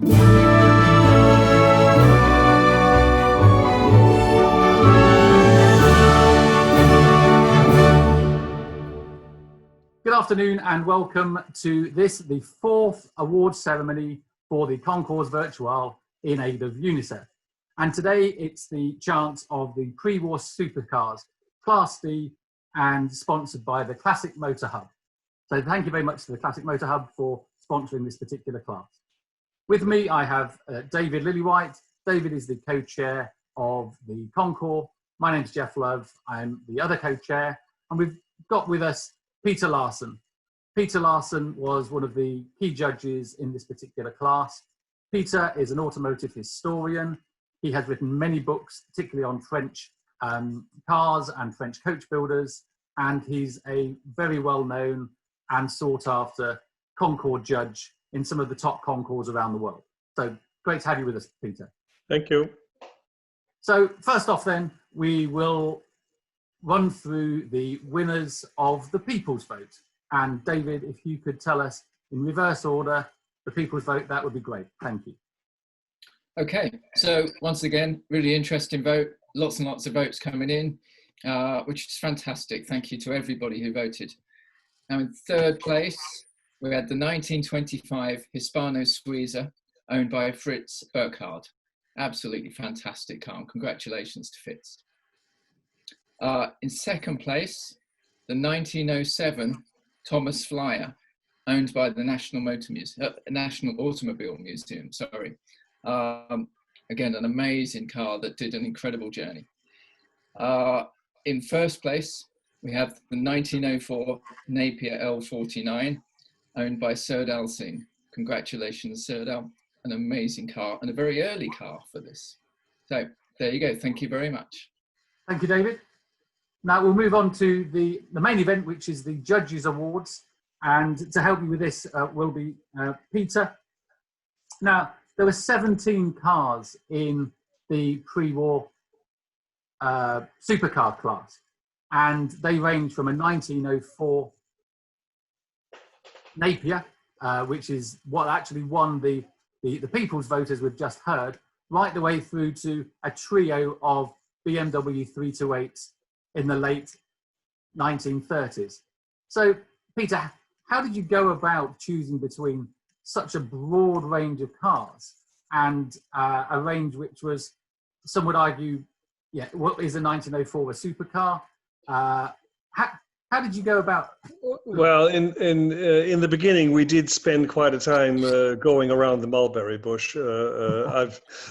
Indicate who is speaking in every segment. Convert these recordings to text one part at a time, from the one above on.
Speaker 1: Good afternoon and welcome to this, the fourth award ceremony for the Concours Virtual in aid of UNICEF. And today it's the chance of the pre-war Supercars, Class D, and sponsored by the Classic Motor Hub. So thank you very much to the Classic Motor Hub for sponsoring this particular class. With me, I have David Lillywhite. David is the co-chair of the Concours. My name's Jeff Love. I'm the other co-chair. And we've got with us Peter Larson. Peter Larson was one of the key judges in this particular class. Peter is an automotive historian. He has written many books, particularly on French cars and French coach builders. And he's a very well-known and sought-after Concours judge in some of the top concours around the world. So great to have you with us, Peter.
Speaker 2: Thank you.
Speaker 1: So first off then, we will run through the winners of the People's Vote. And David, if you could tell us in reverse order, the People's Vote, that would be great. Thank you.
Speaker 3: Okay, so once again, really interesting vote. Lots and lots of votes coming in, which is fantastic. Thank you to everybody who voted. Now in third place, we had the 1925 Hispano Suiza, owned by Fritz Burkhardt. Absolutely fantastic car. Congratulations to Fritz. In second place, the 1907 Thomas Flyer, owned by the National Automobile Museum. Sorry. Again, an amazing car that did an incredible journey. In first place, we have the 1904 Napier L49, owned by Serdal Singh. Congratulations, Serdal. An amazing car and a very early car for this. So there you go. Thank you very much.
Speaker 1: Thank you, David. Now we'll move on to the main event, which is the Judges Awards. And to help you with this will be Peter. Now, there were 17 cars in the pre-war supercar class. And they range from a 1904 Napier, which is what actually won the People's Vote, as we've just heard, right the way through to a trio of BMW 328s in the late 1930s. So, Peter, how did you go about choosing between such a broad range of cars and a range which was, some would argue, yeah, what is a 1904 a supercar? How did you go about?
Speaker 2: Well, in the beginning, we did spend quite a time going around the mulberry bush. I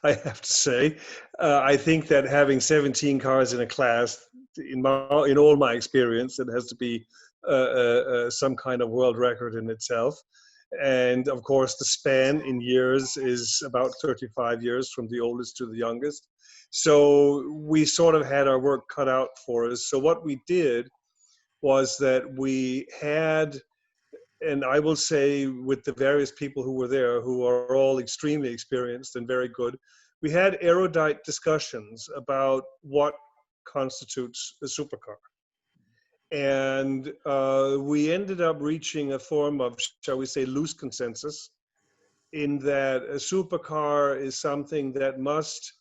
Speaker 2: have to say, I think that having 17 cars in a class, in all my experience, it has to be some kind of world record in itself. And of course, the span in years is about 35 years from the oldest to the youngest. So we sort of had our work cut out for us. So what we did was that we had, and I will say with the various people who were there, who are all extremely experienced and very good, we had erudite discussions about what constitutes a supercar. And we ended up reaching a form of, shall we say, loose consensus, in that a supercar is something that must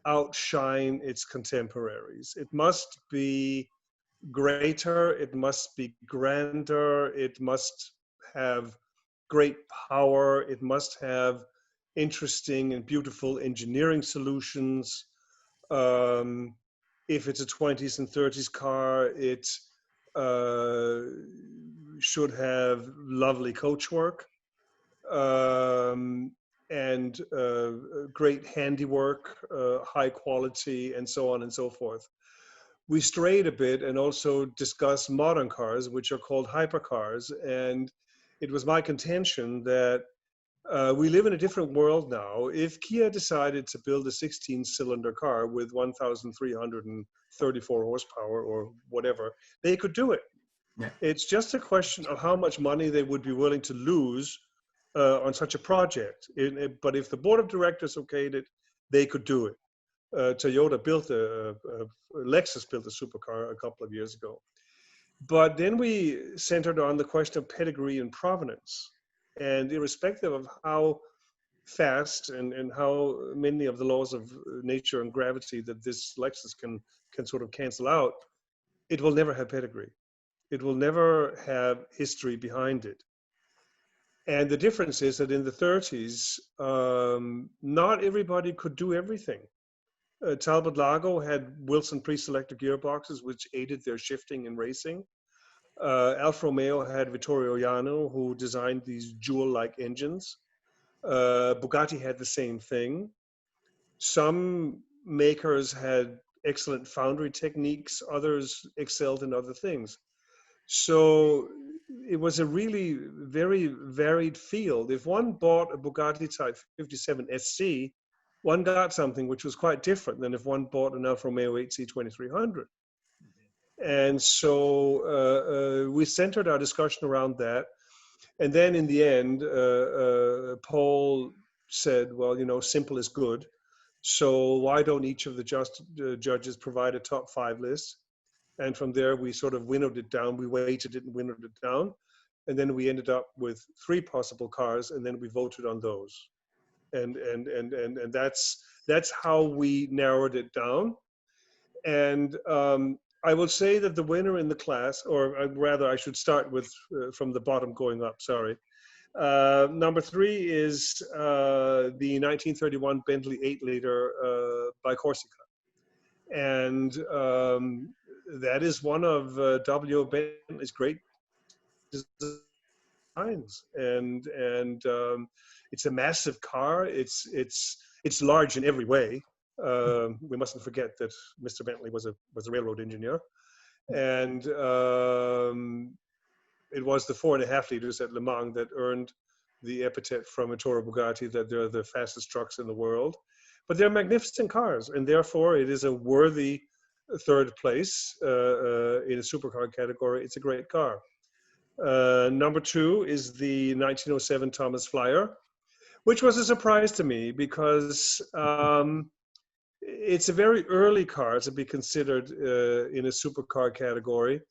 Speaker 2: outshine its contemporaries. It must be greater, it must be grander, it must have great power, it must have interesting and beautiful engineering solutions. If it's a 20s and 30s car, it should have lovely coachwork and great handiwork, high quality, and so on and so forth. We strayed a bit and also discussed modern cars, which are called hypercars. And it was my contention that we live in a different world now. If Kia decided to build a 16-cylinder car with 1,334 horsepower or whatever, they could do it.
Speaker 1: Yeah.
Speaker 2: It's just a question of how much money they would be willing to lose on such a project. But if the board of directors okayed it, they could do it. Toyota built Lexus built a supercar a couple of years ago. But then we centered on the question of pedigree and provenance. And irrespective of how fast and how many of the laws of nature and gravity that this Lexus can sort of cancel out, it will never have pedigree. It will never have history behind it. And the difference is that in the 30s, not everybody could do everything. Talbot Lago had Wilson pre-selected gearboxes, which aided their shifting in racing. Alfa Romeo had Vittorio Iano, who designed these jewel-like engines. Bugatti had the same thing. Some makers had excellent foundry techniques, others excelled in other things. So it was a really very varied field. If one bought a Bugatti Type 57 SC, one got something which was quite different than if one bought an Alfa Romeo 8C 2300. And so we centered our discussion around that. And then in the end, Paul said, well, you know, simple is good. So why don't each of the judges provide a top 5 list? And from there, we sort of winnowed it down. We weighted it and winnowed it down. And then we ended up with 3 possible cars, and then we voted on those. And that's how we narrowed it down. And I will say that the winner in the class, or rather I should start with from the bottom going up, sorry. Number 3 is the 1931 Bentley 8-liter by Corsica. And that is one of W.O. Bentley's great designs. And it's a massive car. It's large in every way. We mustn't forget that Mr. Bentley was a railroad engineer, and it was the 4.5 liters at Le Mans that earned the epithet from Ettore Bugatti that they're the fastest trucks in the world. But they're magnificent cars, and therefore it is a worthy 3rd place in a supercar category. It's a great car. Number 2 is the 1907 Thomas Flyer, which was a surprise to me because it's a very early car to be considered in a supercar category.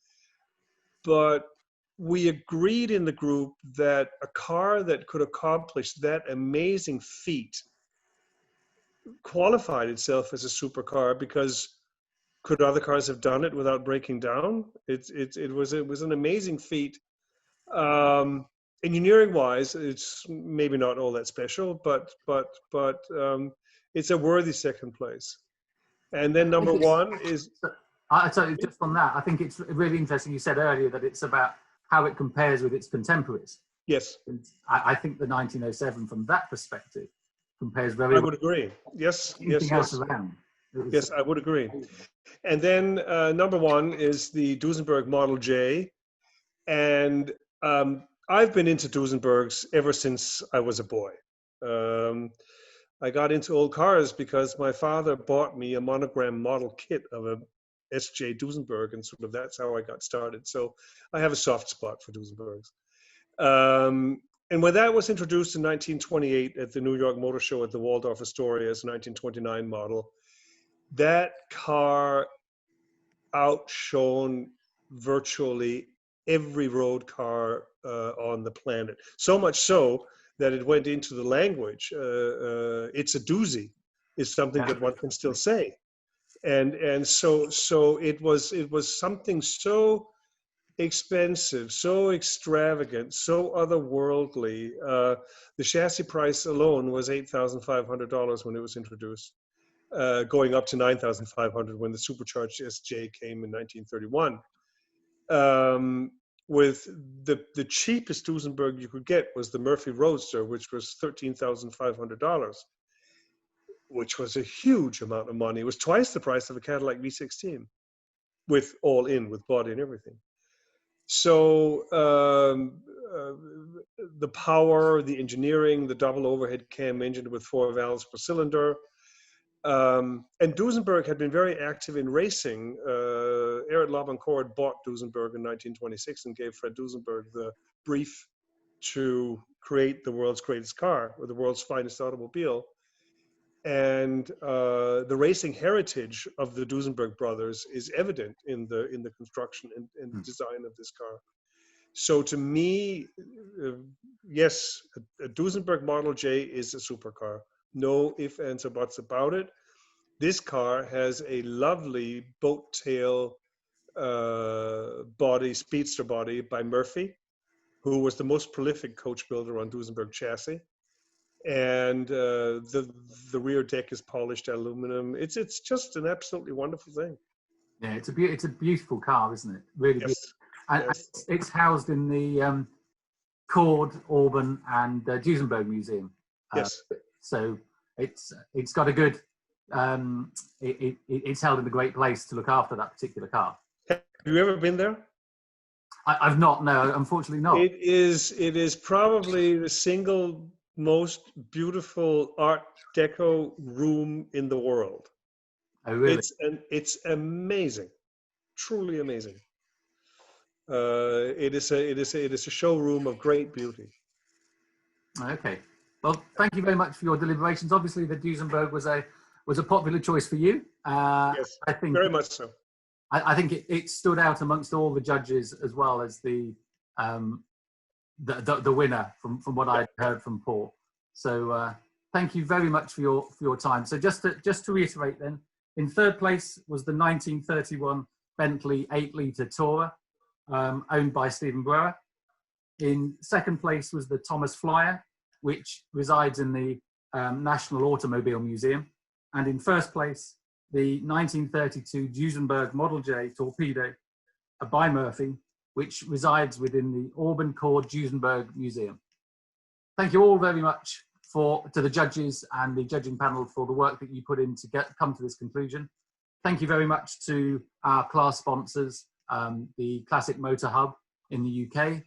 Speaker 2: But we agreed in the group that a car that could accomplish that amazing feat qualified itself as a supercar, because could other cars have done it without breaking down? It was an amazing feat. Engineering wise, it's maybe not all that special, but it's a worthy 2nd place. And then number 1 is.
Speaker 1: So just on that, I think it's really interesting. You said earlier that it's about how it compares with its contemporaries.
Speaker 2: Yes.
Speaker 1: And I think the 1907, from that perspective, compares very well.
Speaker 2: I would agree. Yes.
Speaker 1: Around.
Speaker 2: Yes, I would agree. And then number 1 is the Duesenberg Model J. And I've been into Duesenbergs ever since I was a boy. I got into old cars because my father bought me a monogram model kit of a S.J. Duesenberg, and sort of that's how I got started. So I have a soft spot for Duesenbergs. And when that was introduced in 1928 at the New York Motor Show at the Waldorf Astoria as a 1929 model, that car outshone virtually every road car on the planet. So much so that it went into the language. It's a doozy is something that one can still say. And so it was something so expensive, so extravagant, so otherworldly. The chassis price alone was $8,500 when it was introduced, going up to $9,500 when the supercharged SJ came in 1931. With the cheapest Duesenberg you could get was the Murphy Roadster, which was $13,500, which was a huge amount of money. It was twice the price of a Cadillac V16, with all in, with body and everything. So the power, the engineering, the double overhead cam engine with 4 valves per cylinder. And Duesenberg had been very active in racing. Eric Labancourt bought Duesenberg in 1926 and gave Fred Duesenberg the brief to create the world's greatest car, or the world's finest automobile. And the racing heritage of the Duesenberg brothers is evident in the construction and design of this car. So to me, yes, a Duesenberg Model J is a supercar. No ifs, ands, or buts about it. This car has a lovely boat tail body, speedster body by Murphy, who was the most prolific coach builder on Duesenberg chassis. And the rear deck is polished aluminum. It's just an absolutely wonderful thing.
Speaker 1: Yeah, it's a beautiful car, isn't it? Really
Speaker 2: Yes.
Speaker 1: beautiful. And
Speaker 2: Yes.
Speaker 1: it's housed in the Cord, Auburn, and Duesenberg Museum.
Speaker 2: Yes.
Speaker 1: So it's got a good. It's held in a great place to look after that particular car.
Speaker 2: Have you ever been there?
Speaker 1: I've not. No, unfortunately not.
Speaker 2: It is probably the single most beautiful Art Deco room in the world.
Speaker 1: Oh, really?
Speaker 2: It's amazing, truly amazing. It is a showroom of great beauty.
Speaker 1: Okay. Well, thank you very much for your deliberations. Obviously, the Duesenberg was a popular choice for you.
Speaker 2: Yes,
Speaker 1: I think
Speaker 2: very much so.
Speaker 1: I think it stood out amongst all the judges as well as the winner from what I heard from Paul. So thank you very much for your time. So just to reiterate then, in third place was the 1931 Bentley 8-litre Tourer, owned by Stephen Brewer. In second place was the Thomas Flyer, which resides in the National Automobile Museum. And in first place, the 1932 Duesenberg Model J Torpedo by Murphy, which resides within the Auburn Cord Duesenberg Museum. Thank you all very much to the judges and the judging panel for the work that you put in to come to this conclusion. Thank you very much to our class sponsors, the Classic Motor Hub in the UK,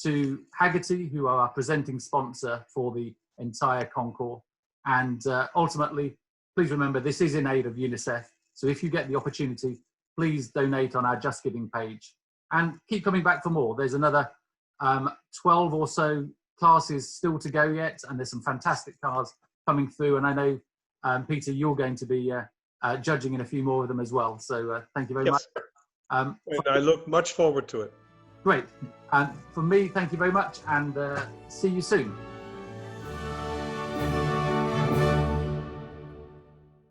Speaker 1: to Haggerty, who are our presenting sponsor for the entire Concours. And ultimately, please remember, this is in aid of UNICEF. So if you get the opportunity, please donate on our Just Giving page. And keep coming back for more. There's another 12 or so classes still to go yet, and there's some fantastic cars coming through. And I know, Peter, you're going to be judging in a few more of them as well. So thank you very much.
Speaker 2: And I look much forward to it.
Speaker 1: Great. And from me, thank you very much, and see you soon.